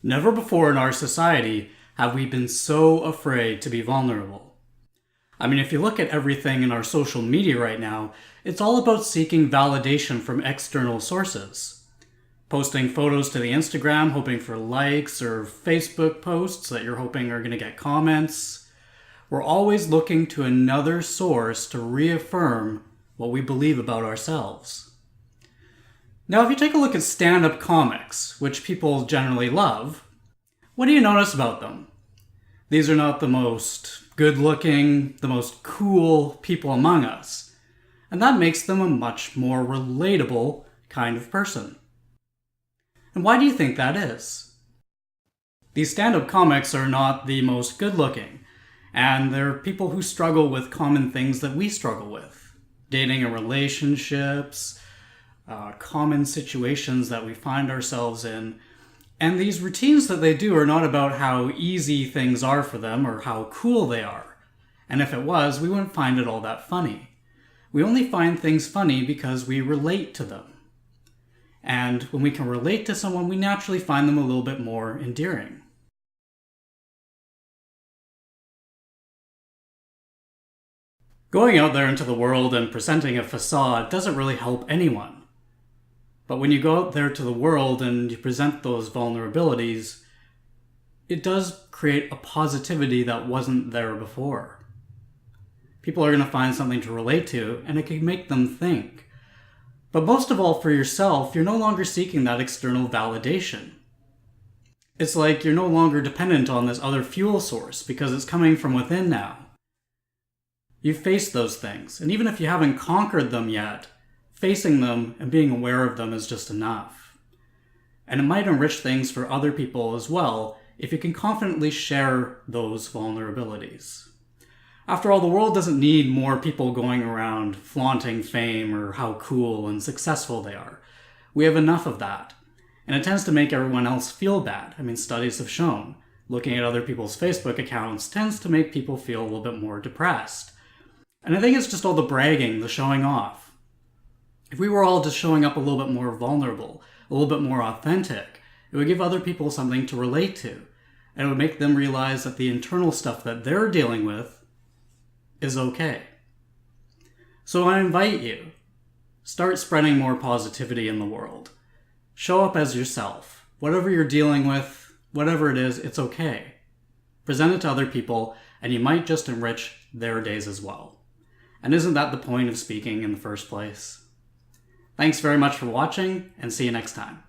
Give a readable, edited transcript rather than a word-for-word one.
Never before in our society have we been so afraid to be vulnerable. I mean, if you look at everything in our social media right now, it's all about seeking validation from external sources. Posting photos to the Instagram, hoping for likes, or Facebook posts that you're hoping are going to get comments. We're always looking to another source to reaffirm what we believe about ourselves. Now, if you take a look at stand-up comics, which people generally love, what do you notice about them? These are not the most good-looking, the most cool people among us, and that makes them a much more relatable kind of person. And why do you think that is? These stand-up comics are not the most good-looking, and they're people who struggle with common things that we struggle with. Dating and relationships, common situations that we find ourselves in. And these routines that they do are not about how easy things are for them or how cool they are. And if it was, we wouldn't find it all that funny. We only find things funny because we relate to them. And when we can relate to someone, we naturally find them a little bit more endearing. Going out there into the world and presenting a facade doesn't really help anyone. But when you go out there to the world and you present those vulnerabilities, it does create a positivity that wasn't there before. People are going to find something to relate to, and it can make them think. But most of all, for yourself, you're no longer seeking that external validation. It's like you're no longer dependent on this other fuel source because it's coming from within now. You've faced those things, and even if you haven't conquered them yet, facing them and being aware of them is just enough. And it might enrich things for other people as well if you can confidently share those vulnerabilities. After all, the world doesn't need more people going around flaunting fame or how cool and successful they are. We have enough of that. And it tends to make everyone else feel bad. I mean, studies have shown. Looking at other people's Facebook accounts tends to make people feel a little bit more depressed. And I think it's just all the bragging, the showing off. If we were all just showing up a little bit more vulnerable, a little bit more authentic, it would give other people something to relate to. And it would make them realize that the internal stuff that they're dealing with is okay. So I invite you, start spreading more positivity in the world. Show up as yourself. Whatever you're dealing with, whatever it is, it's okay. Present it to other people, and you might just enrich their days as well. And isn't that the point of speaking in the first place? Thanks very much for watching, and see you next time.